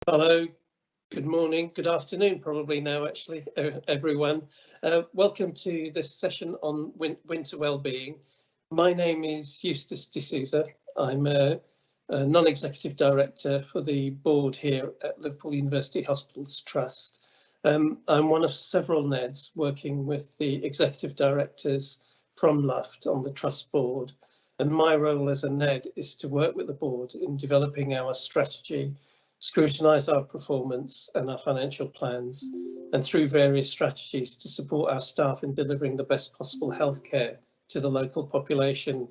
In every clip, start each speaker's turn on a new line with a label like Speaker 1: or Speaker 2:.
Speaker 1: Hello, good morning, good afternoon, probably now actually, everyone. Welcome to this session on winter wellbeing. My name is Eustace D'Souza. I'm a non-executive director for the board here at Liverpool University Hospitals Trust. I'm one of several NEDs working with the executive directors from LUFT on the trust board. And my role as a NED is to work with the board in developing our strategy, scrutinise our performance and our financial plans, and through various strategies to support our staff in delivering the best possible healthcare to the local population.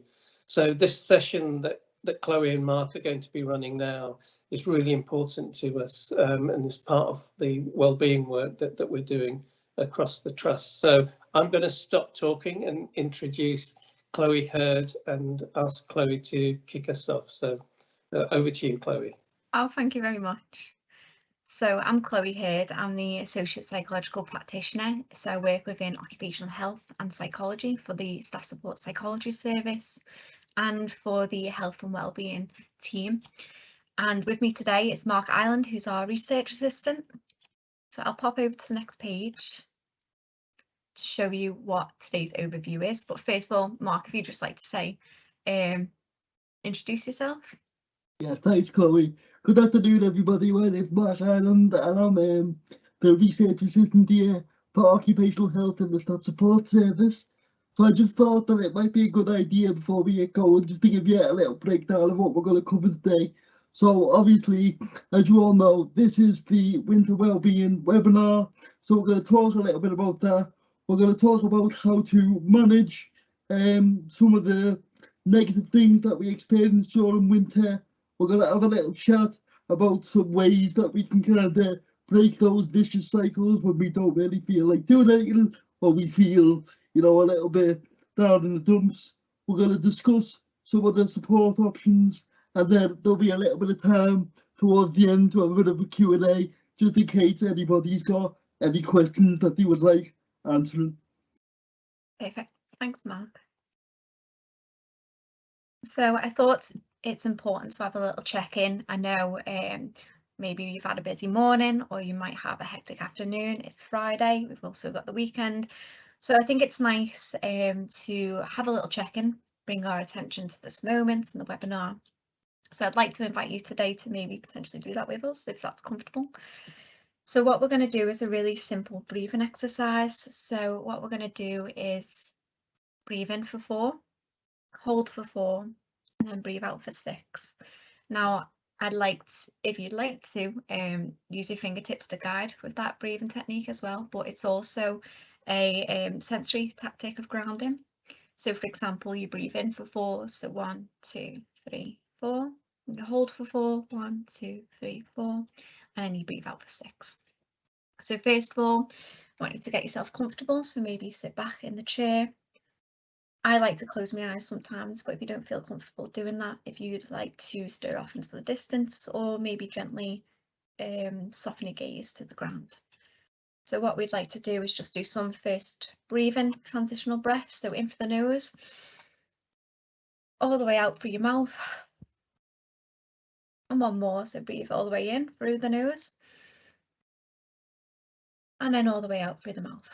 Speaker 1: So this session that Chloe and Mark are going to be running now is really important to us, and is part of the wellbeing work that we're doing across the trust. So I'm going to stop talking and introduce Chloe Hurd and ask Chloe to kick us off. So over to you, Chloe.
Speaker 2: Oh, thank you very much. So I'm Chloe Hurd. I'm the Associate Psychological Practitioner. So I work within occupational health and psychology for the Staff Support Psychology Service and for the Health and Wellbeing team. And with me today is Mark Island, who's our Research Assistant. So I'll pop over to the next page to show you what today's overview is. But first of all, Mark, if you'd just like to say, introduce yourself.
Speaker 3: Yeah, thanks, Chloe. Good afternoon, everybody. My name's Mark Island, and I'm the research assistant here for occupational health in the staff support service. So I just thought that it might be a good idea before we get going, just to give you a little breakdown of what we're going to cover today. So obviously, as you all know, this is the Winter Wellbeing webinar. So we're going to talk a little bit about that. We're going to talk about how to manage some of the negative things that we experience during winter. We're going to have a little chat about some ways that we can kind of break those vicious cycles when we don't really feel like doing anything, or we feel, a little bit down in the dumps. We're going to discuss some of the support options, and then there'll be a little bit of time towards the end to have a bit of a Q&A, just in case anybody's got any questions that they would like answering.
Speaker 2: Perfect. Thanks, Mark. So I thought it's important to have a little check-in. I know maybe you've had a busy morning or you might have a hectic afternoon. It's Friday. We've also got the weekend. So I think it's nice to have a little check-in, bring our attention to this moment in the webinar. So I'd like to invite you today to maybe potentially do that with us if that's comfortable. So what we're going to do is a really simple breathing exercise. So what we're going to do is breathe in for 4. Hold for 4, and then breathe out for 6. Now, I'd like to, if you'd like to, use your fingertips to guide with that breathing technique as well, but it's also a sensory tactic of grounding. So, for example, you breathe in for 4, so 1, 2, 3, 4. You hold for 4, 1, 2, 3, 4, and then you breathe out for 6. So first of all, I want you to get yourself comfortable, so maybe sit back in the chair. I like to close my eyes sometimes, but if you don't feel comfortable doing that, if you'd like to stare off into the distance or maybe gently soften your gaze to the ground. So what we'd like to do is just do some first breathing transitional breaths. So in for the nose, all the way out through your mouth. And one more, so breathe all the way in through the nose. And then all the way out through the mouth.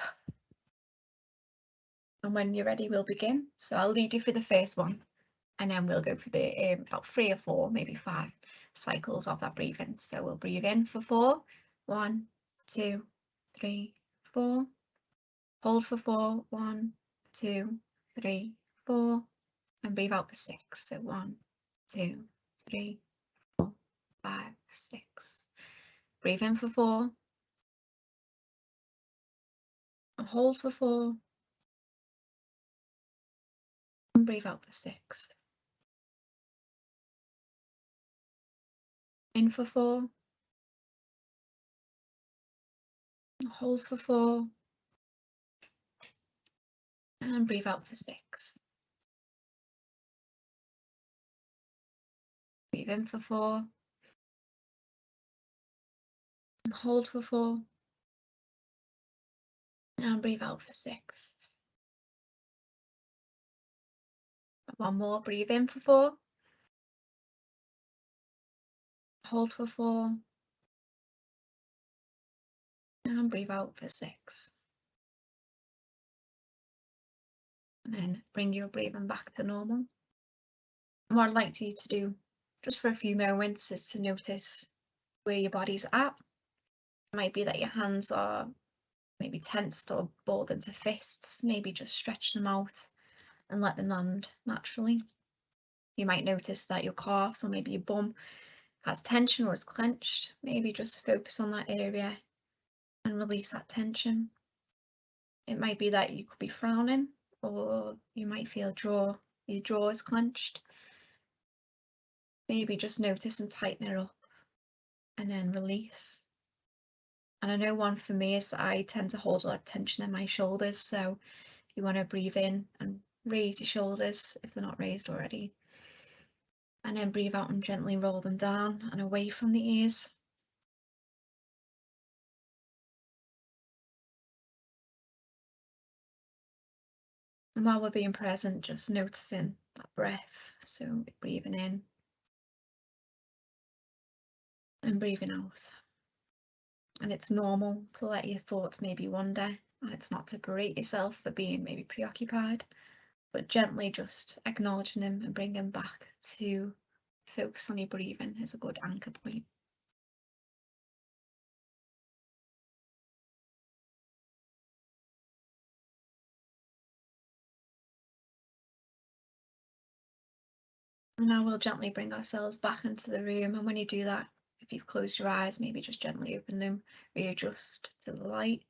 Speaker 2: And when you're ready, we'll begin. So I'll lead you through the first one, and then we'll go for the about 3 or 4, maybe 5 cycles of that breathing. So we'll breathe in for 4, 1, 2, 3, 4. Hold for 4, 1, 2, 3, 4, and breathe out for 6. So 1, 2, 3, 4, 5, 6. Breathe in for 4. Hold for 4. And breathe out for 6. In for 4. Hold for 4. And breathe out for 6. Breathe in for 4. And hold for 4. And breathe out for 6. One more, breathe in for 4. Hold for 4. And breathe out for 6. And then bring your breathing back to normal. And what I'd like you to do just for a few moments is to notice where your body's at. It might be that your hands are maybe tensed or balled into fists. Maybe just stretch them out and let them land naturally. You might notice that your calves or maybe your bum has tension or is clenched. Maybe just focus on that area and release that tension. It might be that you could be frowning, or you might feel your jaw is clenched. Maybe just notice and tighten it up and then release. And I know one for me is I tend to hold a lot of tension in my shoulders, so you want to breathe in and raise your shoulders if they're not raised already. And then breathe out and gently roll them down and away from the ears. And while we're being present, just noticing that breath. So breathing in and breathing out. And it's normal to let your thoughts maybe wander. And it's not to berate yourself for being maybe preoccupied, but gently just acknowledging them and bring them back to focus on your breathing is a good anchor point. And now we'll gently bring ourselves back into the room. And when you do that, if you've closed your eyes, maybe just gently open them, readjust to the light,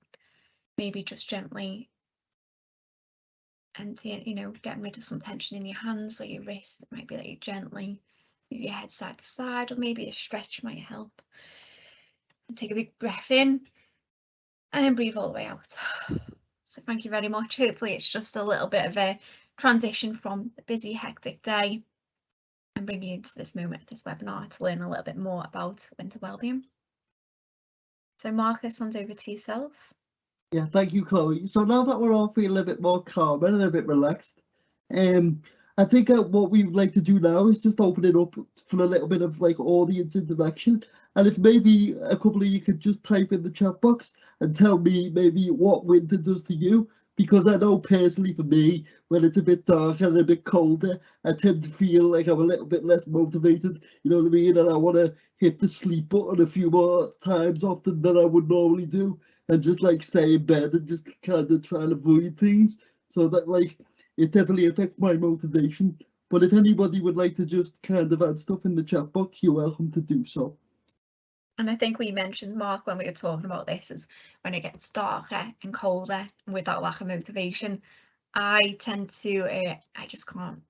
Speaker 2: maybe just gently emptying, getting rid of some tension in your hands or your wrists. It might be that you gently move your head side to side, or maybe a stretch might help. And take a big breath in and then breathe all the way out. So thank you very much. Hopefully it's just a little bit of a transition from a busy, hectic day and bringing you into this moment, this webinar, to learn a little bit more about winter wellbeing. So Mark, this one's over to yourself.
Speaker 3: Yeah, thank you, Chloe. So now that we're all feeling a bit more calm and a bit relaxed, I think what we would like to do now is just open it up for a little bit of like audience interaction. And if maybe a couple of you could just type in the chat box and tell me maybe what winter does to you. Because I know personally for me, when it's a bit darker and a bit colder, I tend to feel like I'm a little bit less motivated, you know what I mean? And I want to hit the sleep button a few more times often than I would normally do, and just like stay in bed and just kind of try and avoid things. So that like it definitely affects my motivation. But if anybody would like to just kind of add stuff in the chat box, you're welcome to do so.
Speaker 2: And I think we mentioned, Mark, when we were talking about this, is when it gets darker and colder and with that lack of motivation, I tend to, I just can't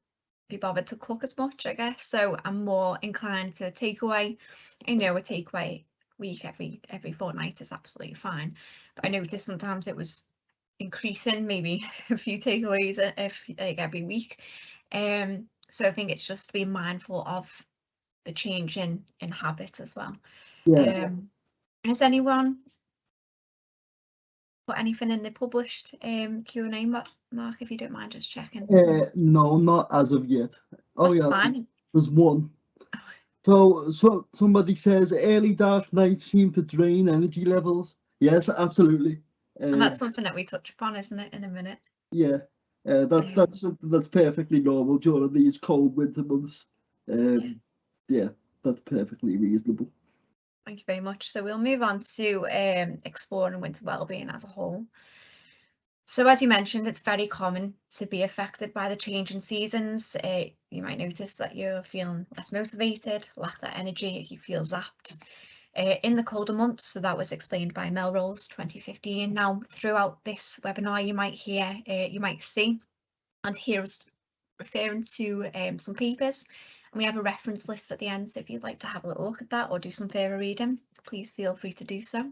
Speaker 2: be bothered to cook as much, I guess. So I'm more inclined to take away. A takeaway week every fortnight is absolutely fine. But I noticed sometimes it was increasing, maybe a few takeaways every week. So I think it's just being mindful of the change in habit as well.
Speaker 3: Yeah.
Speaker 2: Has anyone put anything in the published Q&A, Mark, if you don't mind just checking?
Speaker 3: No, not as of yet. Oh,
Speaker 2: That's
Speaker 3: yeah,
Speaker 2: fine.
Speaker 3: there's one. So somebody says early dark nights seem to drain energy levels. Yes, absolutely.
Speaker 2: And that's something that we touch upon, isn't it, in a minute?
Speaker 3: Yeah, that's something that's perfectly normal during these cold winter months. Yeah, that's perfectly reasonable.
Speaker 2: Thank you very much. So we'll move on to exploring winter wellbeing as a whole. So as you mentioned, it's very common to be affected by the change in seasons. You might notice that you're feeling less motivated, lack that energy, you feel zapped. In the colder months, so that was explained by Melrose 2015. Now, throughout this webinar, you might see and hear us referring to some papers, and we have a reference list at the end, so if you'd like to have a little look at that or do some further reading, please feel free to do so.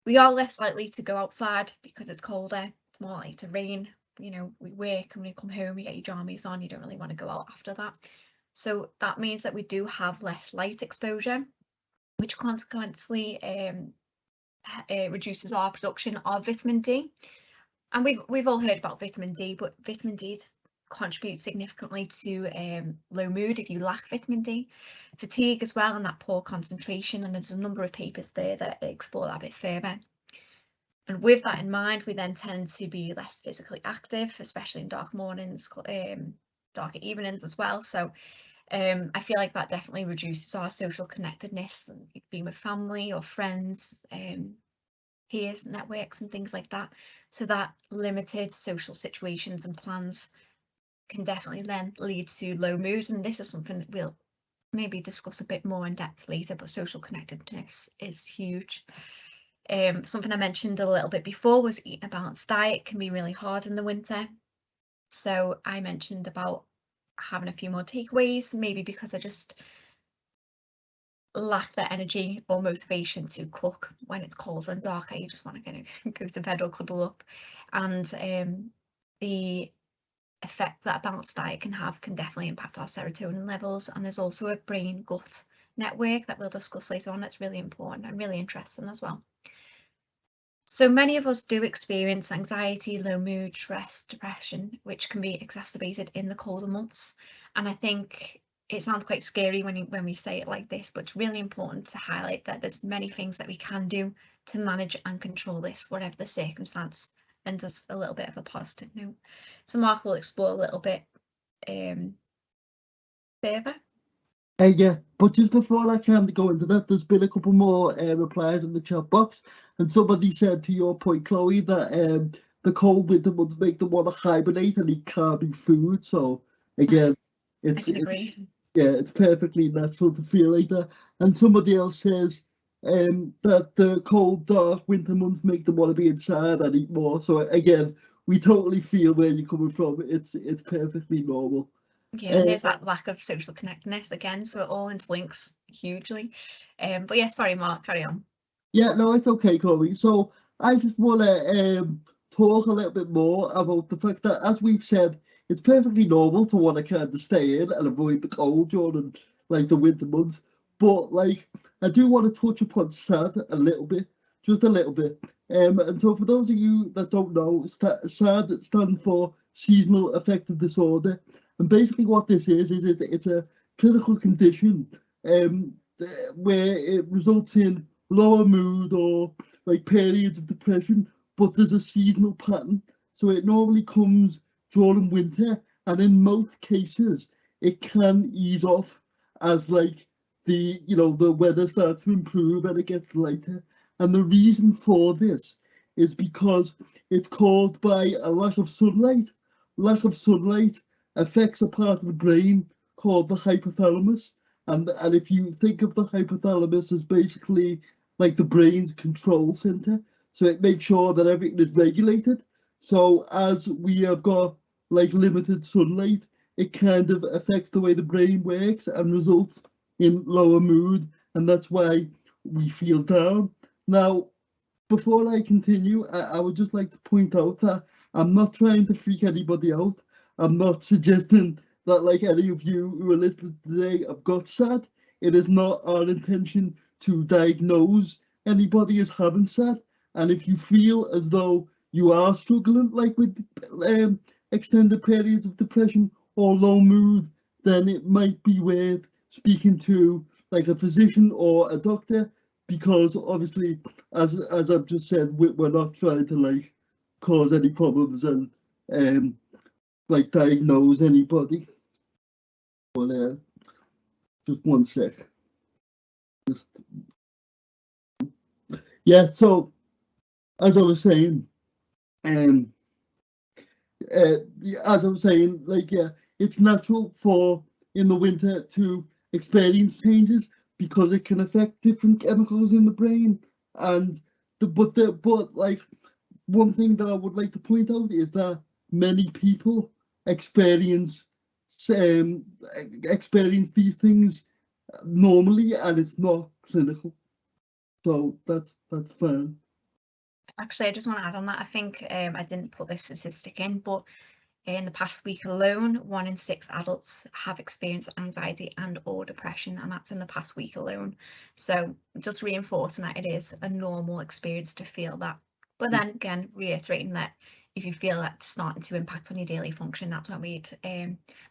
Speaker 2: We are less likely to go outside because it's colder, it's more likely to rain. We work and we come home, we get your jammies on, you don't really want to go out after that. So that means that we do have less light exposure, which consequently reduces our production of vitamin D. And we've all heard about vitamin D, but vitamin D is contribute significantly to low mood if you lack vitamin D, fatigue as well, and that poor concentration. And there's a number of papers there that explore that a bit further. And with that in mind, we then tend to be less physically active, especially in dark mornings, darker evenings as well. So I feel like that definitely reduces our social connectedness, and being with family or friends, peers, networks and things like that. So that limited social situations and plans can definitely then lead to low mood. And this is something that we'll maybe discuss a bit more in depth later, but social connectedness is huge. Something I mentioned a little bit before was eating a balanced diet can be really hard in the winter. So I mentioned about having a few more takeaways, maybe because I just lack the energy or motivation to cook when it's colder and darker. You just want to kind of go to bed or cuddle up. And the effect that a balanced diet can have can definitely impact our serotonin levels. And there's also a brain gut network that we'll discuss later on that's really important and really interesting as well. So many of us do experience anxiety, low mood, stress, depression, which can be exacerbated in the colder months. And I think it sounds quite scary when we say it like this, but it's really important to highlight that there's many things that we can do to manage and control this, whatever the circumstance, and just a little bit of a positive note. So Mark will explore a little bit further.
Speaker 3: Yeah, but just before I can go into that, there's been a couple more replies in the chat box, and somebody said to your point, Chloe, that the cold winter months make them want to hibernate and eat carby food. So again,
Speaker 2: I can agree.
Speaker 3: It's perfectly natural to feel like that. And somebody else says that the cold, dark winter months make them want to be inside and eat more. So again, we totally feel where you're coming from. It's perfectly normal.
Speaker 2: Yeah, and there's that lack of social connectedness again, so it all interlinks hugely. But yeah, sorry, Mark, carry on.
Speaker 3: Yeah, no, it's okay, Chloe. So I just want to talk a little bit more about the fact that, as we've said, it's perfectly normal to want to kind of stay in and avoid the cold during like the winter months. But like, I do want to touch upon SAD a little bit, just a little bit. And so for those of you that don't know, SAD stands for Seasonal Affective Disorder. And basically what this is it's a clinical condition where it results in lower mood or like periods of depression, but there's a seasonal pattern. So it normally comes during winter, and in most cases it can ease off as like the weather starts to improve and it gets lighter. And the reason for this is because it's caused by a lack of sunlight. Lack of sunlight affects a part of the brain called the hypothalamus. And if you think of the hypothalamus as basically like the brain's control center, so it makes sure that everything is regulated. So as we have got like limited sunlight, it kind of affects the way the brain works and results in lower mood, and that's why we feel down. Now, before I continue, I would just like to point out that I'm not trying to freak anybody out. I'm not suggesting that like any of you who are listening today have got SAD. It is not our intention to diagnose anybody as having SAD. And if you feel as though you are struggling like with extended periods of depression or low mood, then it might be worth speaking to like a physician or a doctor, because obviously, as I've just said, we're not trying to like cause any problems and like diagnose anybody. But just one sec. Yeah, so as I was saying, like, yeah, it's natural for in the winter to experience changes because it can affect different chemicals in the brain. And but like one thing that I would like to point out is that many people experience these things normally, and it's not clinical. So that's fine.
Speaker 2: Actually, I just want to add on that. I think I didn't put this statistic in, but in the past week alone, 1 in 6 adults have experienced anxiety and or depression, and that's in the past week alone. So just reinforcing that it is a normal experience to feel that. But then again, reiterating that if you feel that's starting to impact on your daily function, that's when we'd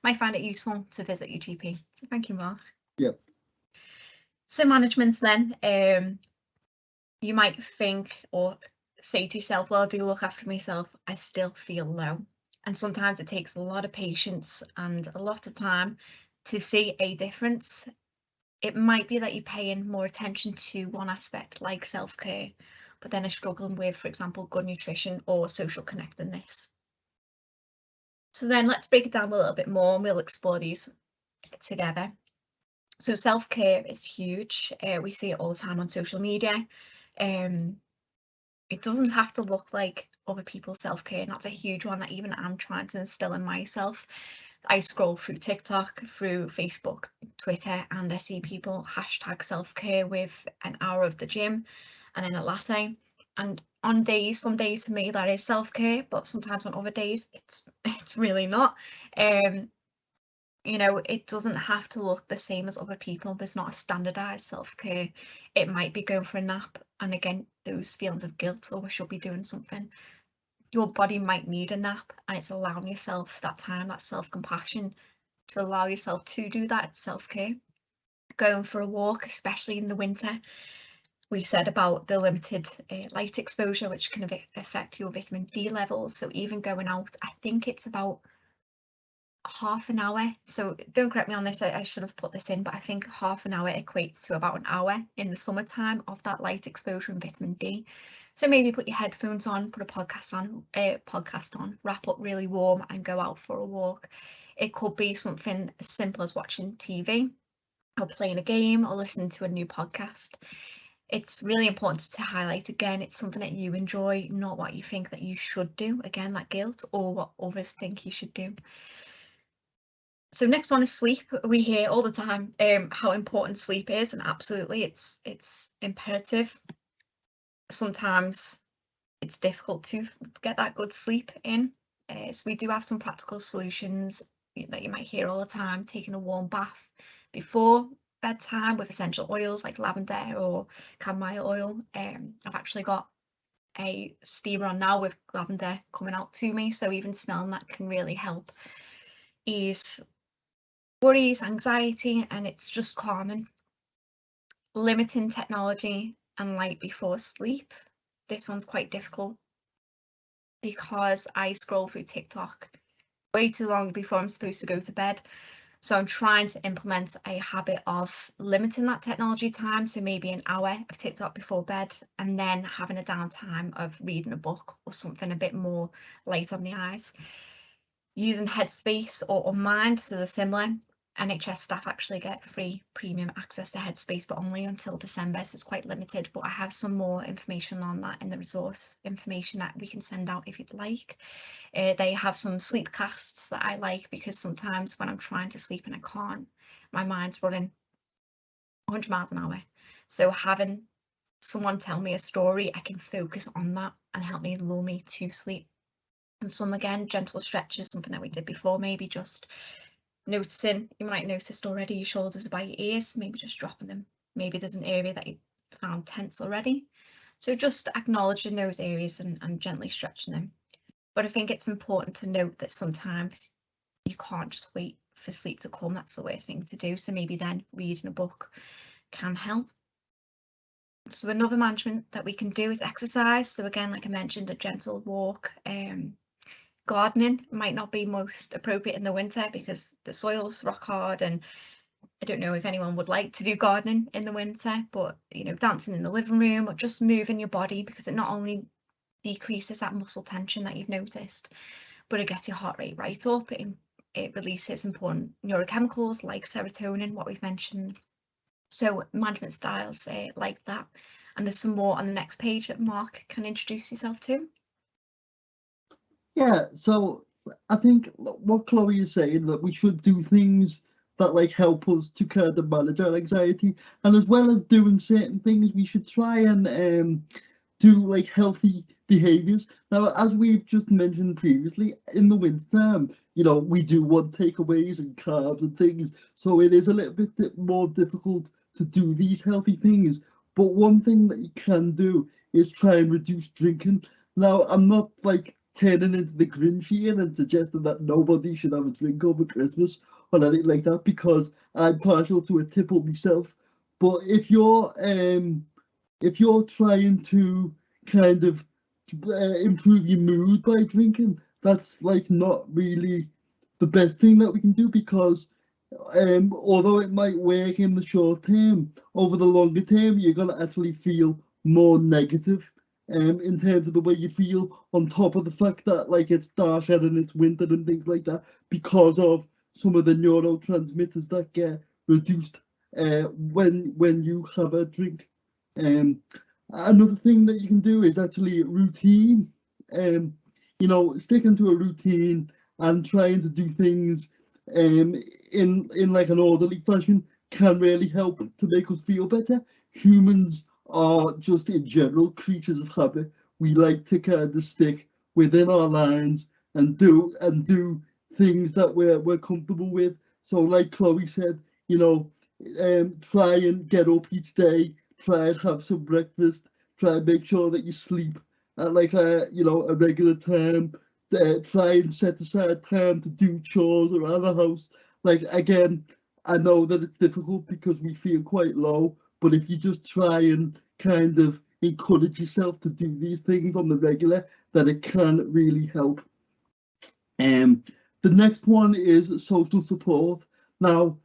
Speaker 2: might find it useful to visit your GP. So thank you, Mark.
Speaker 3: Yep.
Speaker 2: So management then, you might think or say to yourself, well, I do look after myself, I still feel low. And sometimes it takes a lot of patience and a lot of time to see a difference. It might be that you're paying more attention to one aspect like self-care, but then are struggling with, for example, good nutrition or social connectedness. So then let's break it down a little bit more and we'll explore these together. So self-care is huge. We see it all the time on social media. It doesn't have to look like other people's self-care, and that's a huge one that even I'm trying to instill in myself. I scroll through TikTok, through Facebook, Twitter, and I see people hashtag self-care with an hour of the gym and then a latte. And on days, some days for me that is self-care, but sometimes on other days it's really not. You know, it doesn't have to look the same as other people. There's not a standardized self-care. It might be going for a nap, and again, those feelings of guilt, or we should be doing something. Your body might need a nap, and it's allowing yourself that time, that self-compassion, to allow yourself to do that. It's self-care. Going for a walk, especially in the winter. We said about the limited light exposure, which can affect your vitamin D levels. So even going out, I think it's about half an hour. So don't correct me on this, I should have put this in, but I think half an hour equates to about an hour in the summertime of that light exposure and vitamin D. So maybe put your headphones on, put a podcast on, wrap up really warm and go out for a walk. It could be something as simple as watching TV or playing a game or listening to a new podcast. It's really important to highlight, again, it's something that you enjoy, not what you think that you should do. Again, that guilt or what others think you should do. So next one is sleep. We hear all the time how important sleep is, and absolutely it's imperative. Sometimes it's difficult to get that good sleep in. So we do have some practical solutions that you might hear all the time. Taking a warm bath before bedtime with essential oils like lavender or chamomile oil. I've actually got a steamer on now with lavender coming out to me, so even smelling that can really help ease worries, anxiety, and it's just calming. Limiting technology and light before sleep. This one's quite difficult because I scroll through TikTok way too long before I'm supposed to go to bed. So I'm trying to implement a habit of limiting that technology time, so maybe an hour of TikTok before bed, and then having a downtime of reading a book or something a bit more light on the eyes. Using Headspace or Mind, so they're similar. NHS staff actually get free premium access to Headspace, but only until December, so it's quite limited. But I have some more information on that in the resource information that we can send out if you'd like. They have some sleep casts that I like, because sometimes when I'm trying to sleep and I can't, my mind's running 100 miles an hour. So having someone tell me a story, I can focus on that and help me lull me to sleep. And some, again, gentle stretches, something that we did before, maybe just noticing, you might notice already your shoulders are by your ears, maybe just dropping them. Maybe there's an area that you found tense already. So just acknowledging those areas and gently stretching them. But I think it's important to note that sometimes you can't just wait for sleep to come. That's the worst thing to do. So maybe then reading a book can help. So another management that we can do is exercise. So again, like I mentioned, a gentle walk. Gardening might not be most appropriate in the winter because the soil's rock hard, and I don't know if anyone would like to do gardening in the winter, but you know, dancing in the living room or just moving your body, because it not only decreases that muscle tension that you've noticed, but it gets your heart rate right up. It releases important neurochemicals like serotonin, what we've mentioned. So management styles like that. And there's some more on the next page that Mark can introduce yourself to.
Speaker 3: Yeah, so I think what Chloe is saying, that we should do things that like help us to kind of manage our anxiety, and as well as doing certain things, we should try and do like healthy behaviors. Now, as we've just mentioned previously, in the winter, you know, we do want takeaways and carbs and things, so it is a little bit more difficult to do these healthy things. But one thing that you can do is try and reduce drinking. Now, I'm not like turning into the Grinchian and suggesting that nobody should have a drink over Christmas or anything like that, because I'm partial to a tipple myself. But if you're trying to kind of improve your mood by drinking, that's like not really the best thing that we can do, because although it might work in the short term, over the longer term you're going to actually feel more negative in terms of the way you feel, on top of the fact that like it's darker and it's winter and things like that, because of some of the neurotransmitters that get reduced when you have a drink. Another thing that you can do is actually routine. You know, sticking to a routine and trying to do things in like an orderly fashion can really help to make us feel better. Humans are just in general creatures of habit. We like to kind of stick within our lines and do things that we're comfortable with. So like Chloe said, you know, try and get up each day, try and have some breakfast, try and make sure that you sleep at like a regular time. Try and set aside time to do chores around the house. Like, again, I know that it's difficult because we feel quite low, but if you just try and kind of encourage yourself to do these things on the regular, then it can really help. The next one is social support. Now,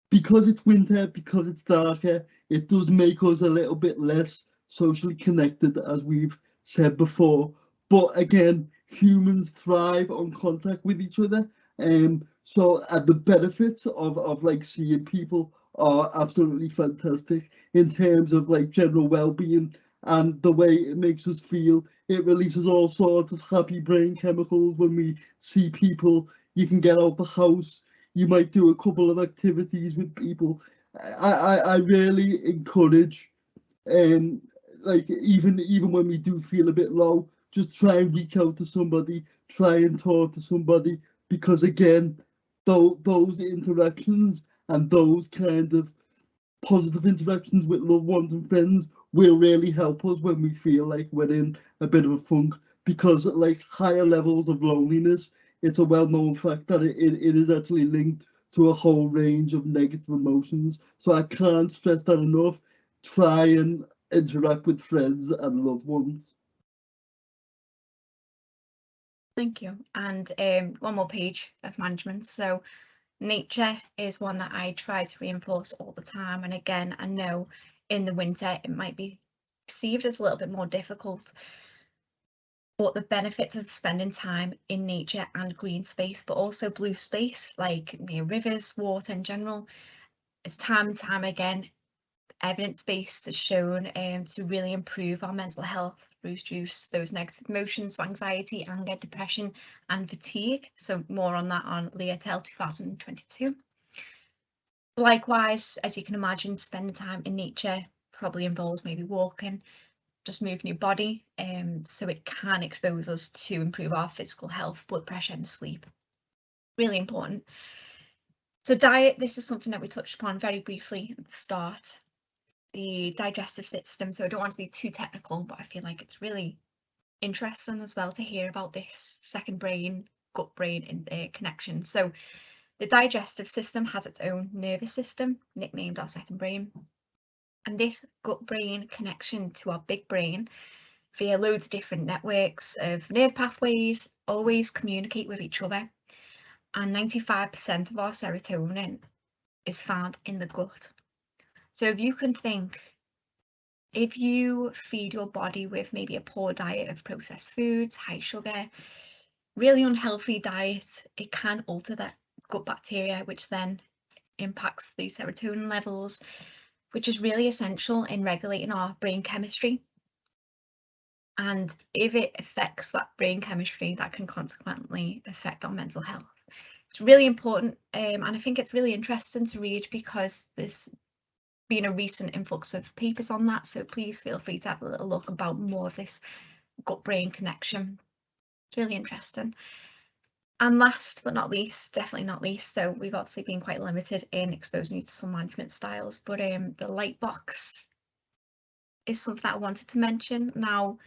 Speaker 3: because it's winter, because it's darker, it does make us a little bit less socially connected, as we've said before. But again, humans thrive on contact with each other. So the benefits of like seeing people are absolutely fantastic in terms of like general well-being and the way it makes us feel. It releases all sorts of happy brain chemicals when we see people. You can get out the house, you might do a couple of activities with people. I really encourage, like even when we do feel a bit low, just try and reach out to somebody, try and talk to somebody, because again, those interactions and those kind of positive interactions with loved ones and friends will really help us when we feel like we're in a bit of a funk. Because like higher levels of loneliness, it's a well-known fact that it is actually linked to a whole range of negative emotions. So I can't stress that enough. Try and interact with friends and loved ones.
Speaker 2: Thank you. And one more page of management. So nature is one that I try to reinforce all the time. And again, I know in the winter it might be perceived as a little bit more difficult, but the benefits of spending time in nature and green space, but also blue space, like rivers, water in general, it's time and time again, evidence-based has shown to really improve our mental health, reduce those negative emotions, so anxiety, anger, depression, and fatigue. So more on that on Leotel 2022. Likewise, as you can imagine, spending time in nature probably involves maybe walking, just moving your body, so it can expose us to improve our physical health, blood pressure, and sleep. Really important. So diet, this is something that we touched upon very briefly at the start. The digestive system, so I don't want to be too technical, but I feel like it's really interesting as well to hear about this second brain, gut brain connection. So the digestive system has its own nervous system, nicknamed our second brain, and this gut brain connection to our big brain via loads of different networks of nerve pathways always communicate with each other, and 95% of our serotonin is found in the gut. So if you can think, if you feed your body with maybe a poor diet of processed foods, high sugar, really unhealthy diet, it can alter that gut bacteria, which then impacts the serotonin levels, which is really essential in regulating our brain chemistry. And if it affects that brain chemistry, that can consequently affect our mental health. It's really important, and I think it's really interesting to read because there's been a recent influx of papers on that, so please feel free to have a little look about more of this gut-brain connection. It's really interesting. And last but not least, definitely not least, so we've obviously been quite limited in exposing you to some management styles, but the light box is something that I wanted to mention. Now,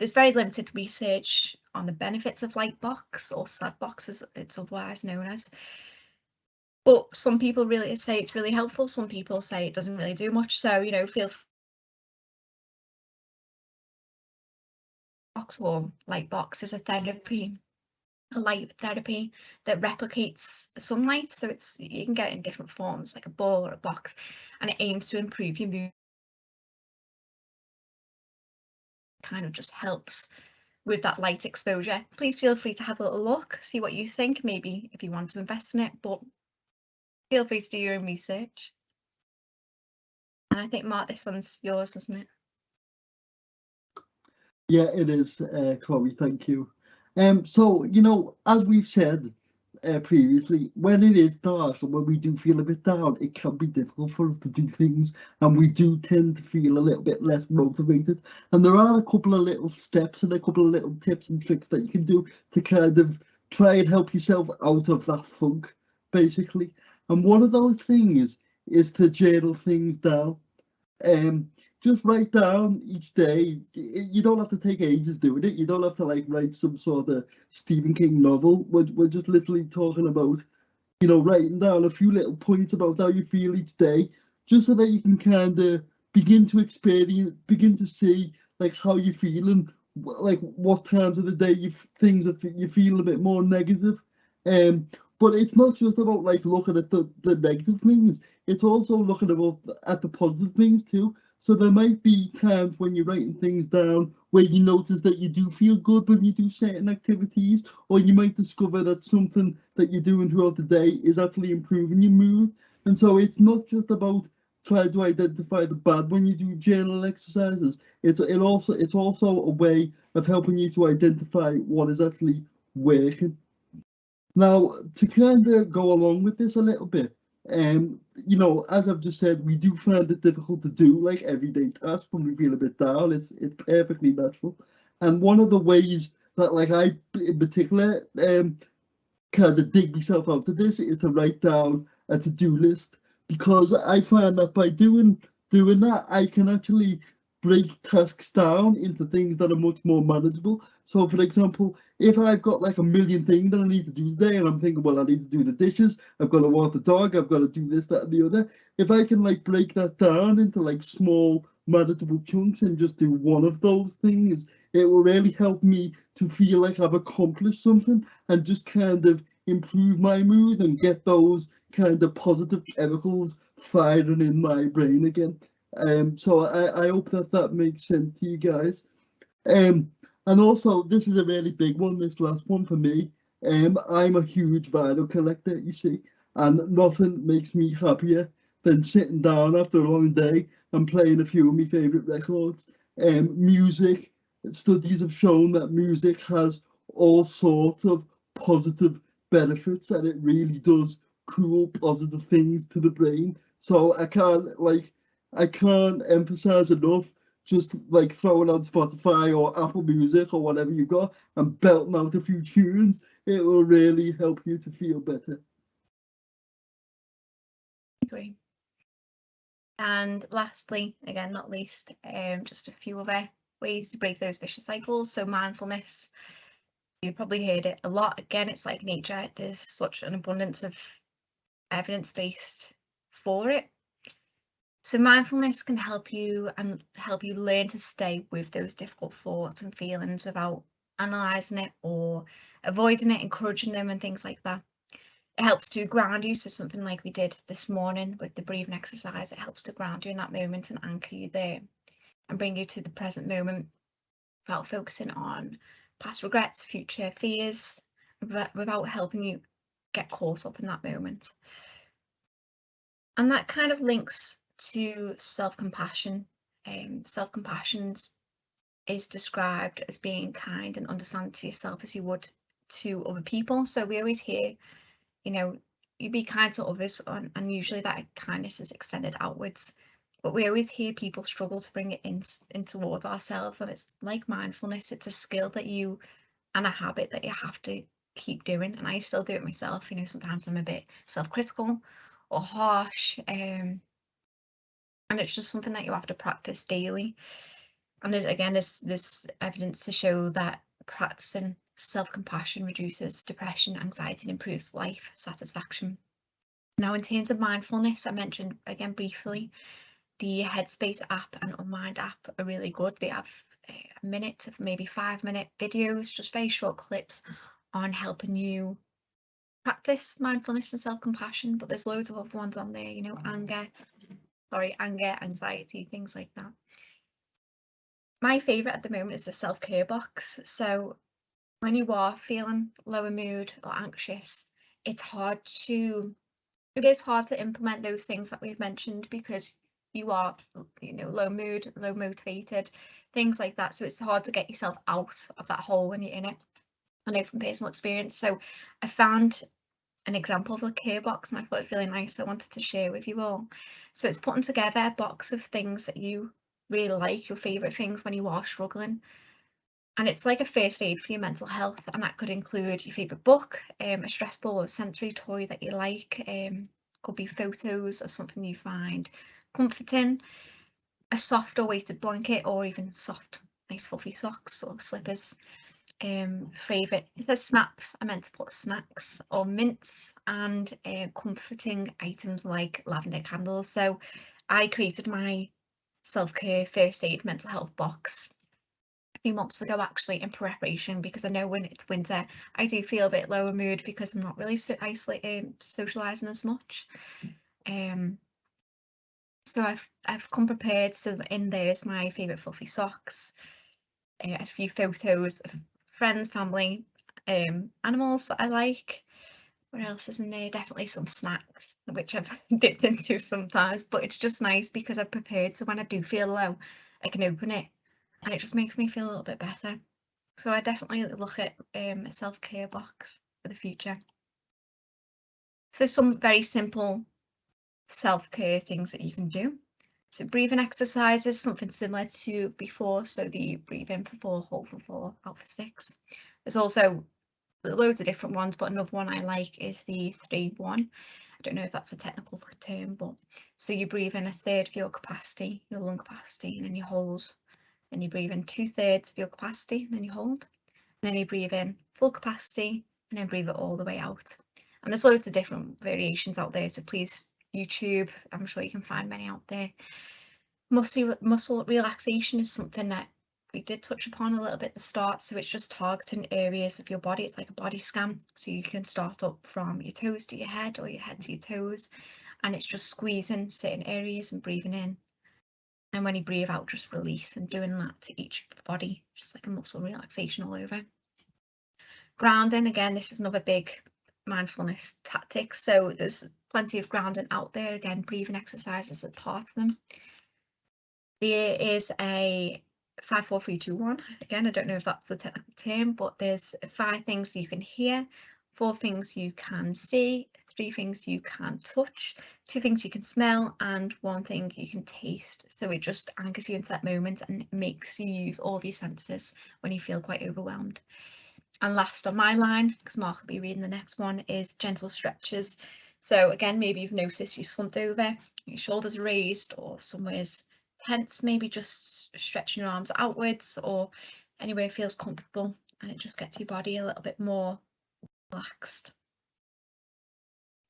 Speaker 2: there's very limited research on the benefits of light box, or sad box as it's otherwise known as. But some people really say it's really helpful, some people say it doesn't really do much, so you know, feel box or light box is a light therapy that replicates sunlight, so you can get it in different forms, like a ball or a box, and it aims to improve your mood. Kind of just helps with that light exposure. Please feel free to have a little look, see what you think, maybe if you want to invest in it, but feel free to do your own research. And I think, Mark, this one's yours, isn't it?
Speaker 3: Yeah, it is, Chloe, thank you. So, you know, as we've said previously, when it is dark and when we do feel a bit down, it can be difficult for us to do things, and we do tend to feel a little bit less motivated. And there are a couple of little steps and a couple of little tips and tricks that you can do to kind of try and help yourself out of that funk, basically. And one of those things is to journal things down. Just write down each day. You don't have to take ages doing it. You don't have to like write some sort of Stephen King novel. We're just literally talking about, you know, writing down a few little points about how you feel each day, just so that you can kind of begin to see like how you're feeling, like what times of the day you feel a bit more negative. But it's not just about like looking at the negative things. It's also looking at the positive things too. So there might be times when you're writing things down where you notice that you do feel good when you do certain activities, or you might discover that something that you're doing throughout the day is actually improving your mood. And so it's not just about trying to identify the bad when you do journal exercises. It's also a way of helping you to identify what is actually working. Now, to kind of go along with this a little bit, you know, as I've just said, we do find it difficult to do like everyday tasks when we feel a bit down. It's perfectly natural. And one of the ways that like I in particular kind of dig myself out of this is to write down a to-do list, because I find that by doing that I can actually break tasks down into things that are much more manageable. So for example, if I've got like a million things that I need to do today and I'm thinking, well, I need to do the dishes, I've got to walk the dog, I've got to do this, that and the other, if I can like break that down into like small manageable chunks and just do one of those things, it will really help me to feel like I've accomplished something and just kind of improve my mood and get those kind of positive chemicals firing in my brain again. So I hope that makes sense to you guys. And also, this is a really big one, this last one for me. I'm a huge vinyl collector, you see, and nothing makes me happier than sitting down after a long day and playing a few of my favourite records. Music, studies have shown that music has all sorts of positive benefits, and it really does cool positive things to the brain. So I can't emphasize enough, just like throwing on Spotify or Apple Music or whatever you got and belting out a few tunes. It will really help you to feel better.
Speaker 2: Agree. And lastly, again, not least, just a few other ways to break those vicious cycles. So mindfulness, you've probably heard it a lot. Again, it's like nature. There's such an abundance of evidence-based for it. So mindfulness can help you learn to stay with those difficult thoughts and feelings without analysing it or avoiding it, encouraging them and things like that. It helps to ground you, so something like we did this morning with the breathing exercise, it helps to ground you in that moment and anchor you there and bring you to the present moment without focusing on past regrets, future fears, without helping you get caught up in that moment. And that kind of links to self-compassion. Self-compassion is described as being kind and understanding to yourself as you would to other people. So we always hear, you know, you be kind to others, and usually that kindness is extended outwards. But we always hear people struggle to bring it in towards ourselves, and it's like mindfulness. It's a skill that and a habit that you have to keep doing. And I still do it myself. You know, sometimes I'm a bit self-critical or harsh, and it's just something that you have to practice daily. And there's this evidence to show that practicing self-compassion reduces depression, anxiety, and improves life satisfaction. Now, in terms of mindfulness, I mentioned again briefly, the Headspace app and Unmind app are really good. They have a minute to maybe 5-minute videos, just very short clips on helping you practice mindfulness and self-compassion, but there's loads of other ones on there, you know, anger, anxiety, things like that. My favourite at the moment is the self-care box. So when you are feeling low in mood or anxious, it is hard to implement those things that we've mentioned because you are, you know, low mood, low motivated, things like that. So it's hard to get yourself out of that hole when you're in it. I know from personal experience. So I found an example of a care box and I thought it was really nice. I wanted to share with you all. So it's putting together a box of things that you really like, your favourite things when you are struggling. And it's like a first aid for your mental health, and that could include your favourite book, a stress ball or sensory toy that you like, could be photos of something you find comforting, a soft or weighted blanket, or even soft, nice fluffy socks or slippers. Favourite, it says snacks, I meant to put snacks or mints, and comforting items like lavender candles. So I created my self-care first aid mental health box a few months ago, actually, in preparation, because I know when it's winter I do feel a bit lower mood because I'm not really socializing as much. So I've come prepared. So in there's my favourite fluffy socks, a few photos of friends, family, animals that I like. What else is in there? Definitely some snacks, which I've dipped into sometimes, but it's just nice because I've prepared, so when I do feel low I can open it and it just makes me feel a little bit better. So I definitely look at a self-care box for the future. So some very simple self-care things that you can do. So breathing exercises, something similar to before. So the breathe in for 4, hold for 4, out for 6. There's also loads of different ones, but another one I like is the 3-1. I don't know if that's a technical term, but so you breathe in 1/3 of your capacity, your lung capacity, and then you hold. Then you breathe in 2/3 of your capacity, and then you hold. And then you breathe in full capacity, and then breathe it all the way out. And there's loads of different variations out there, so please YouTube, I'm sure you can find many out there. Muscle relaxation is something that we did touch upon a little bit at the start. So it's just targeting areas of your body. It's like a body scan. So you can start up from your toes to your head or your head to your toes. And it's just squeezing certain areas and breathing in. And when you breathe out, just release, and doing that to each body, just like a muscle relaxation all over. Grounding, again, this is another big mindfulness tactic. So there's plenty of grounding out there. Again, breathing exercises are part of them. There is a 5, 4, 3, 2, 1. Again, I don't know if that's the technical term, but there's 5 things you can hear, 4 things you can see, 3 things you can touch, 2 things you can smell, and 1 thing you can taste. So it just anchors you into that moment and makes you use all of your senses when you feel quite overwhelmed. And last on my line, because Mark will be reading the next one, is gentle stretches. So again, maybe you've noticed you slumped over, your shoulders are raised, or somewhere's tense, maybe just stretching your arms outwards or anywhere it feels comfortable, and it just gets your body a little bit more relaxed.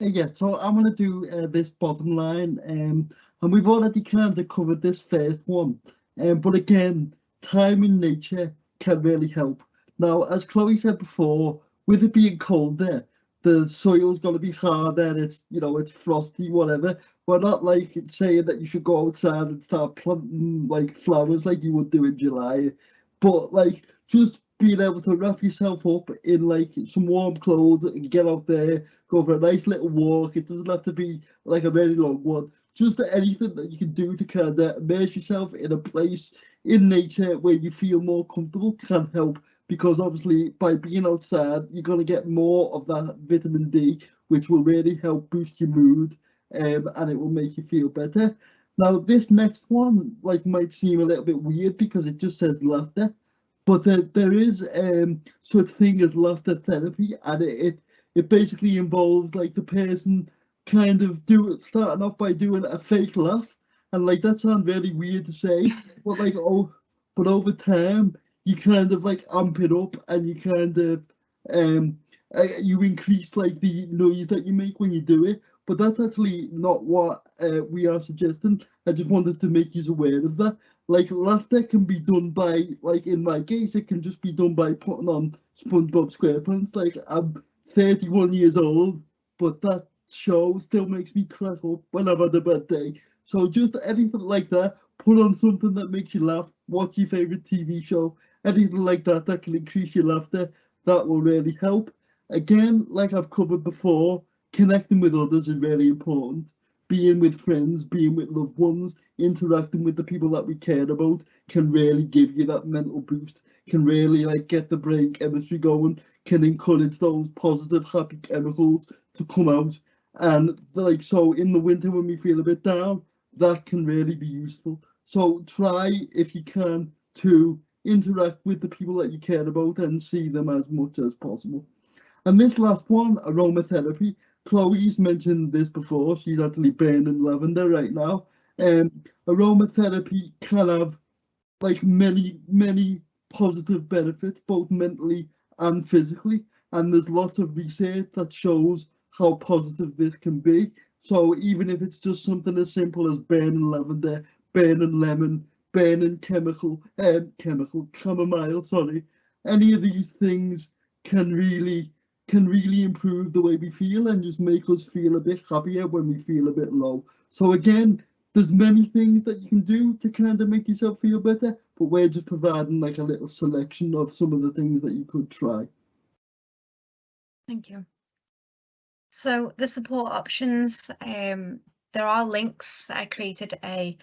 Speaker 3: Yeah, so I'm going to do this bottom line, and we've already kind of covered this first one, but again, time in nature can really help. Now, as Chloe said before, with it being colder, the soil's got to be harder, it's, you know, it's frosty, whatever. We're not like saying that you should go outside and start planting like flowers like you would do in July, but like just being able to wrap yourself up in like some warm clothes and get out there, go for a nice little walk. It doesn't have to be like a very long one. Just anything that you can do to kind of immerse yourself in a place in nature where you feel more comfortable can help, because obviously by being outside you're going to get more of that vitamin D, which will really help boost your mood, and it will make you feel better. Now this next one like might seem a little bit weird because it just says laughter, but there is such thing as laughter therapy, and it basically involves like the person kind of starting off by doing a fake laugh, and like that sounds really weird to say, but like but over time you kind of like amp it up, and you kind of you increase like the noise that you make when you do it. But that's actually not what we are suggesting. I just wanted to make you aware of that. Like, laughter can be done by, like in my case, it can just be done by putting on SpongeBob SquarePants. Like, I'm 31 years old, but that show still makes me crack up when I've had a bad day. So just anything like that, put on something that makes you laugh, watch your favourite TV show, anything like that that can increase your laughter, that will really help. Again, like I've covered before, connecting with others is really important. Being with friends, being with loved ones, interacting with the people that we care about can really give you that mental boost, can really like get the brain chemistry going, can encourage those positive, happy chemicals to come out. And like, so in the winter when we feel a bit down, that can really be useful. So try, if you can, to interact with the people that you care about and see them as much as possible. And this last one, aromatherapy. Chloe's mentioned this before. She's actually burning lavender right now. Aromatherapy can have like many positive benefits, both mentally and physically. And there's lots of research that shows how positive this can be. So even if it's just something as simple as burning lavender, burning lemon, burning chamomile, sorry, any of these things can really improve the way we feel and just make us feel a bit happier when we feel a bit low. So again, there's many things that you can do to kind of make yourself feel better, but we're just providing like a little selection of some of the things that you could try.
Speaker 2: Thank you. So the support options, there are links. I created a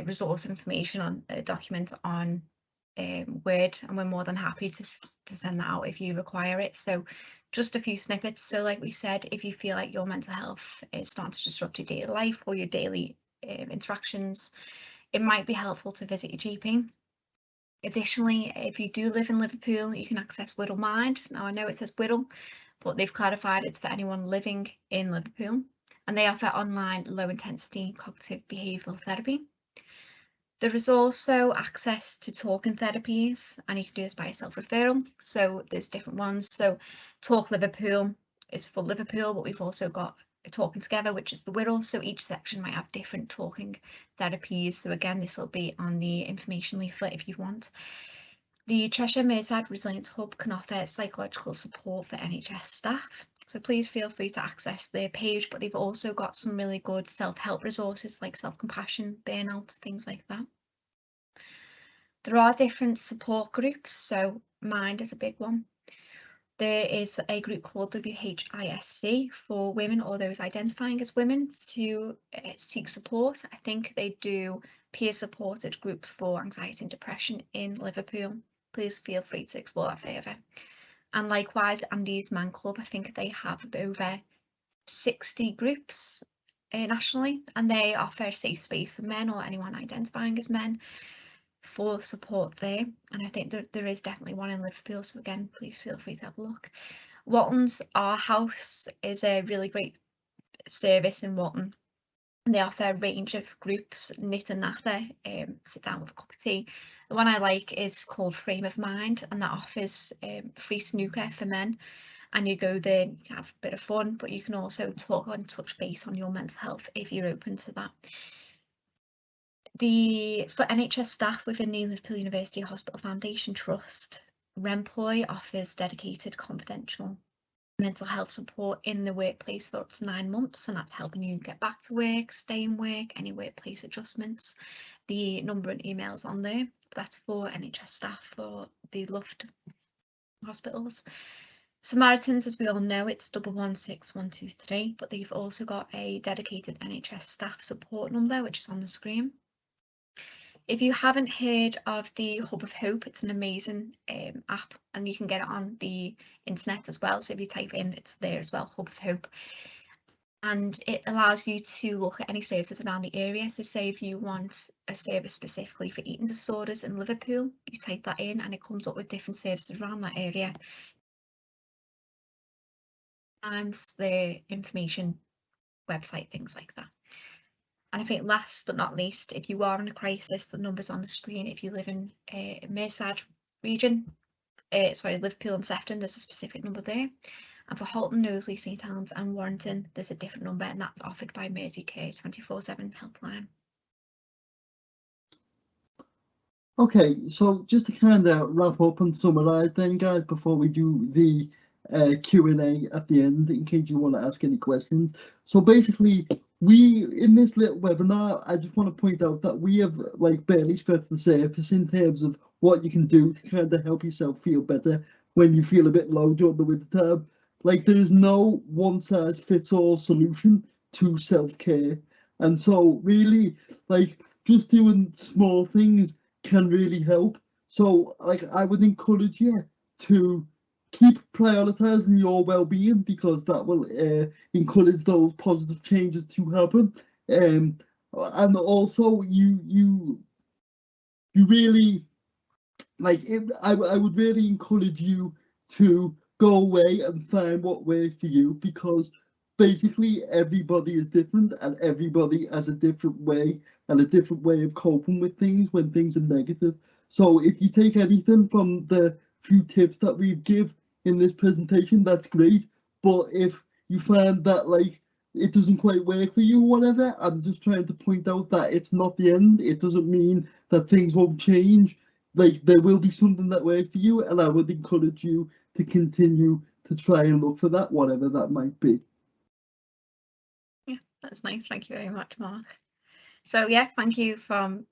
Speaker 2: resource information on a document on Word, and we're more than happy to send that out if you require it. So just a few snippets. So like we said, if you feel like your mental health is starting to disrupt your daily life or your daily interactions, it might be helpful to visit your GP. Additionally, if you do live in Liverpool, you can access Whittle Mind. Now I know it says Whittle, but they've clarified it's for anyone living in Liverpool, and they offer online low intensity cognitive behavioural therapy. There is also access to talking therapies, and you can do this by self-referral. So there's different ones. So Talk Liverpool is for Liverpool, but we've also got Talking Together, which is the Whittle. So each section might have different talking therapies. So again, this will be on the information leaflet if you want. The Cheshire Merseyside Resilience Hub can offer psychological support for NHS staff. So please feel free to access their page, but they've also got some really good self-help resources like self-compassion, burnout, things like that. There are different support groups, so Mind is a big one. There is a group called WHISC for women or those identifying as women to seek support. I think they do peer-supported groups for anxiety and depression in Liverpool. Please feel free to explore that further. And likewise, Andy's Man Club, I think they have over 60 groups nationally, and they offer a safe space for men or anyone identifying as men for support there. And I think that there is definitely one in Liverpool, so again, please feel free to have a look. Walton's Our House is a really great service in Walton. They offer a range of groups, knit and natter, sit down with a cup of tea. The one I like is called Frame of Mind, and that offers free snooker for men. And you go there, you can have a bit of fun, but you can also talk and touch base on your mental health if you're open to that. For NHS staff within the Liverpool University Hospital Foundation Trust, Remploy offers dedicated confidential mental health support in the workplace for up to 9 months, and that's helping you get back to work, stay in work, any workplace adjustments. The number and emails on there, that's for NHS staff for the loved hospitals. Samaritans, as we all know, it's 116123, but they've also got a dedicated NHS staff support number, which is on the screen. If you haven't heard of the Hub of Hope, it's an amazing app, and you can get it on the internet as well. So if you type in, it's there as well, Hub of Hope. And it allows you to look at any services around the area. So say if you want a service specifically for eating disorders in Liverpool, you type that in and it comes up with different services around that area. And the information, website, things like that. And I think last but not least, if you are in a crisis, the number's on the screen. If you live in Merseyside, region, Liverpool and Sefton, there's a specific number there. And for Halton, Knowsley, St Helens and Warrington, there's a different number, and that's offered by Merseycare 24/7 helpline.
Speaker 3: Okay, so just to kind of wrap up and summarise then, guys, before we do the Q&A at the end, in case you want to ask any questions. So basically, in this little webinar, I just want to point out that we have like barely scratched the surface in terms of what you can do to kind of help yourself feel better when you feel a bit low during the winter time. Like, there is no one-size-fits-all solution to self-care. And so really, like, just doing small things can really help. So like, I would encourage you to keep prioritizing your well-being, because that will encourage those positive changes to happen. And also you really, like, I would really encourage you to go away and find what works for you, because basically everybody is different and everybody has a different way and a different way of coping with things when things are negative. So if you take anything from the few tips that we've give in this presentation, that's great. But if you find that like it doesn't quite work for you or whatever, I'm just trying to point out that it's not the end. It doesn't mean that things won't change. Like, there will be something that works for you, and I would encourage you to continue to try and look for that, whatever that might be.
Speaker 2: Yeah, that's nice. Thank you very much, Mark. So yeah, thank you from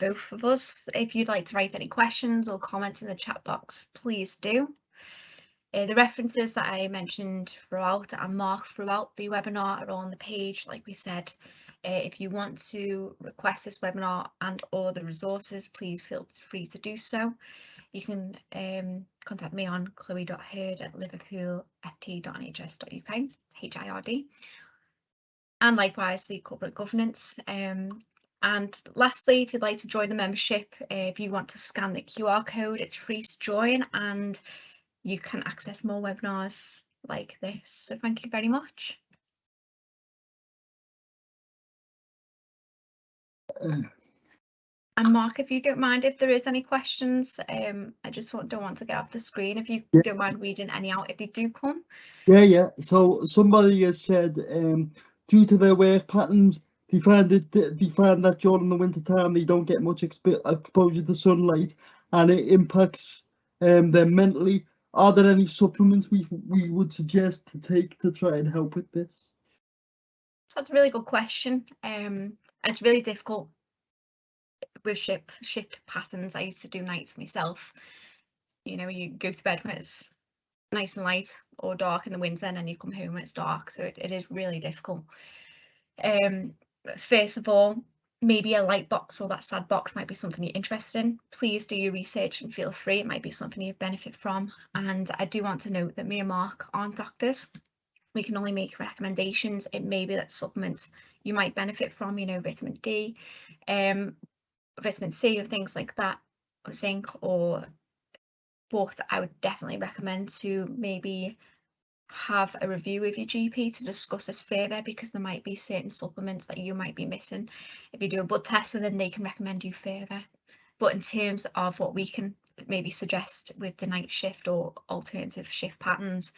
Speaker 2: both of us. If you'd like to write any questions or comments in the chat box, please do. The references that I mentioned throughout and marked throughout the webinar are on the page, like we said. If you want to request this webinar and or the resources, please feel free to do so. You can contact me on chloe.hurd@liverpoolft.nhs.uk, HIRD. And likewise the corporate governance. And lastly, if you'd like to join the membership, if you want to scan the QR code, it's free to join and you can access more webinars like this. So thank you very much. And Mark, if you don't mind, if there is any questions, I just don't want to get off the screen. If you don't mind reading any out, if they do come.
Speaker 3: Yeah. So somebody has said, due to their work patterns, they find that during the winter time they don't get much exposure to sunlight, and it impacts them mentally. Are there any supplements we would suggest to take to try and help with this?
Speaker 2: So that's a really good question. It's really difficult with shift patterns. I used to do nights myself. You know, you go to bed when it's nice and light or dark in the winter, and then you come home when it's dark. So it is really difficult. First of all, maybe a light box or that sad box might be something you're interested in. Please do your research and feel free. It might be something you benefit from. And I do want to note that me and Mark aren't doctors. We can only make recommendations. It may be that supplements you might benefit from, you know, vitamin D, vitamin C or things like that, or zinc, but I would definitely recommend to maybe have a review with your GP to discuss this further, because there might be certain supplements that you might be missing. If you do a blood test, and then they can recommend you further. But in terms of what we can maybe suggest with the night shift or alternative shift patterns,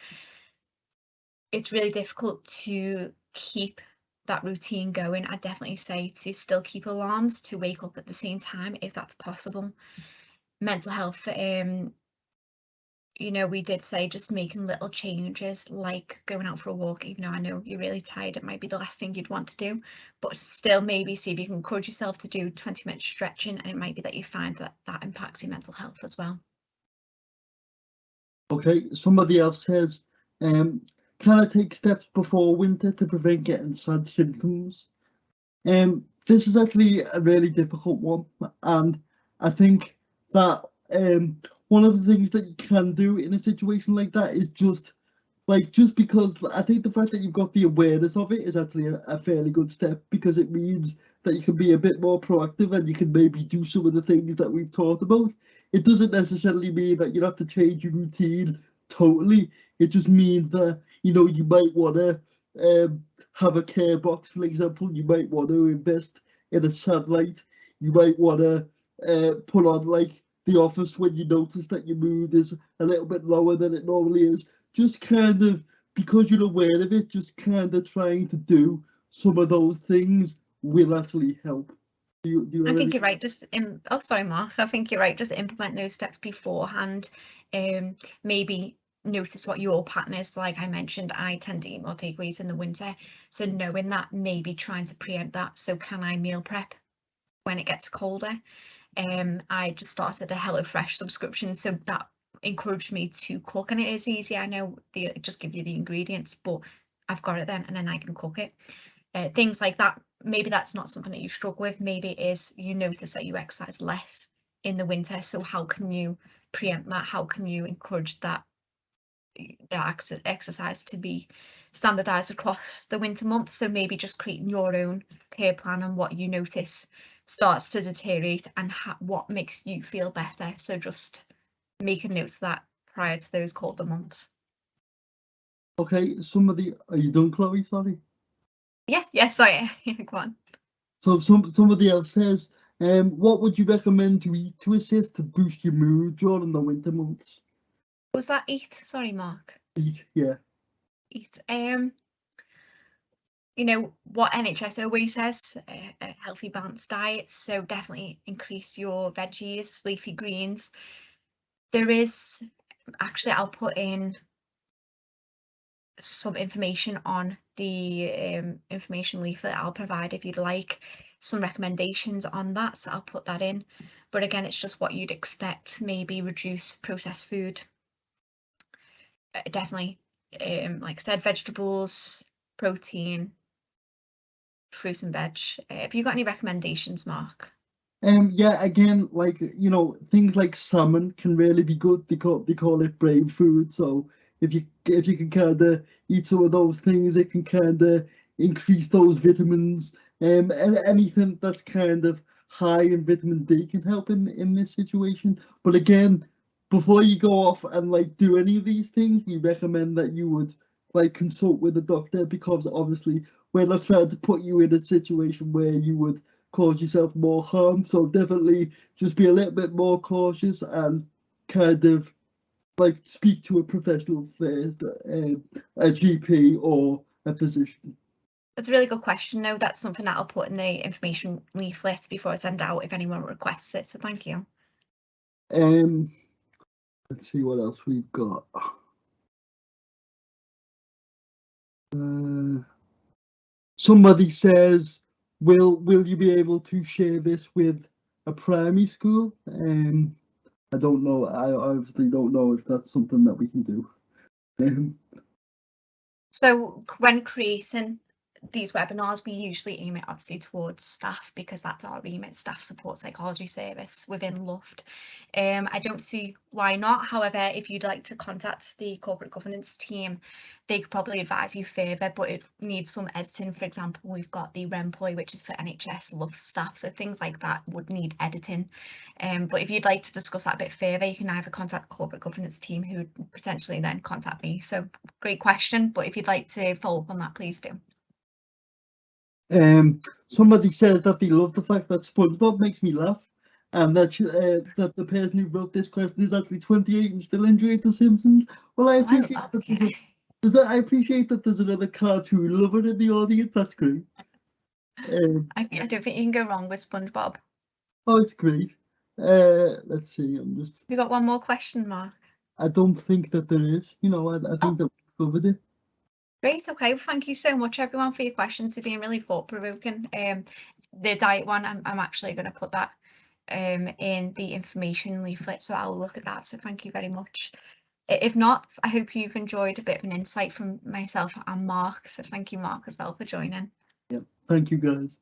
Speaker 2: it's really difficult to keep that routine going. I definitely say to still keep alarms to wake up at the same time if that's possible. Mental health, you know, we did say just making little changes like going out for a walk, even though I know you're really tired, it might be the last thing you'd want to do, but still maybe see if you can encourage yourself to do 20 minutes stretching, and it might be that you find that that impacts your mental health as well.
Speaker 3: Okay, somebody else says, can I take steps before winter to prevent getting sad symptoms? This is actually a really difficult one, and I think that one of the things that you can do in a situation like that is just because I think the fact that you've got the awareness of it is actually a fairly good step, because it means that you can be a bit more proactive and you can maybe do some of the things that we've talked about. It doesn't necessarily mean that you have to change your routine totally. It just means that, you know, you might want to have a care box, for example. You might want to invest in a satellite. You might want to put on like the office when you notice that your mood is a little bit lower than it normally is. Just kind of, because you're aware of it, just kind of trying to do some of those things will actually help.
Speaker 2: I think you're right. Oh, sorry, Mark. I think you're right. Just implement those steps beforehand. Maybe notice what your pattern is. Like I mentioned, I tend to eat more takeaways in the winter. So knowing that, maybe trying to preempt that. So can I meal prep when it gets colder? I just started a HelloFresh subscription, so that encouraged me to cook, and it is easy. I know they just give you the ingredients, but I've got it then, and then I can cook it. Things like that. Maybe that's not something that you struggle with. Maybe it is you notice that you exercise less in the winter. So how can you preempt that? How can you encourage that exercise to be standardized across the winter months? So maybe just creating your own care plan on what you notice starts to deteriorate and what makes you feel better. So just making notes of that prior to those colder months.
Speaker 3: Okay, are you done, Chloe? Sorry.
Speaker 2: Yeah, sorry. Go on.
Speaker 3: So somebody else says, what would you recommend to eat to assist to boost your mood during the winter months?
Speaker 2: Was that eat? Sorry, Mark.
Speaker 3: Eat, yeah.
Speaker 2: Eat. You know what NHS always says, a healthy balanced diet. So definitely increase your veggies, leafy greens. There is actually, I'll put in some information on the information leaflet I'll provide if you'd like some recommendations on that, so I'll put that in. But again, it's just what you'd expect. Maybe reduce processed food. Definitely, like I said, vegetables, protein, fruit and veg. Have you got any recommendations, Mark?
Speaker 3: Yeah, again, like, things like salmon can really be good. They call it brain food. So if you can kind of eat some of those things, it can kind of increase those vitamins. And anything that's kind of high in vitamin D can help in this situation. But again, before you go off and like do any of these things, we recommend that you would like consult with a doctor, because obviously we're not trying to put you in a situation where you would cause yourself more harm. So definitely just be a little bit more cautious and kind of like speak to a professional first, a GP or a physician.
Speaker 2: That's a really good question. No, that's something that I'll put in the information leaflet before I send out if anyone requests it. So thank you.
Speaker 3: Let's see what else we've got. Somebody says, will you be able to share this with a primary school? I don't know. I obviously don't know if that's something that we can do.
Speaker 2: So when creating these webinars, we usually aim it obviously towards staff, because that's our remit, staff support psychology service within Luft. I don't see why not. However, if you'd like to contact the corporate governance team, they could probably advise you further, but it needs some editing. For example, we've got the Remploy, which is for NHS Luft staff, so things like that would need editing. But if you'd like to discuss that a bit further, you can either contact the corporate governance team, who would potentially then contact me. So great question, but if you'd like to follow up on that, please do.
Speaker 3: Somebody says that they love the fact that SpongeBob makes me laugh, and that that the person who wrote this question is actually 28 and still enjoyed The Simpsons. Well, I appreciate I appreciate that there's another cartoon lover in the audience. That's great.
Speaker 2: I don't think you can go wrong with SpongeBob.
Speaker 3: Oh, it's great. Let's see.
Speaker 2: We got one more question, Mark.
Speaker 3: I don't think that there is. I think that we covered it.
Speaker 2: Great. Okay. Well, thank you so much, everyone, for your questions. They've been really thought-provoking. The diet one, I'm actually going to put that in the information leaflet, so I'll look at that. So thank you very much. If not, I hope you've enjoyed a bit of an insight from myself and Mark. So thank you, Mark, as well, for joining.
Speaker 3: Yeah. Thank you, guys.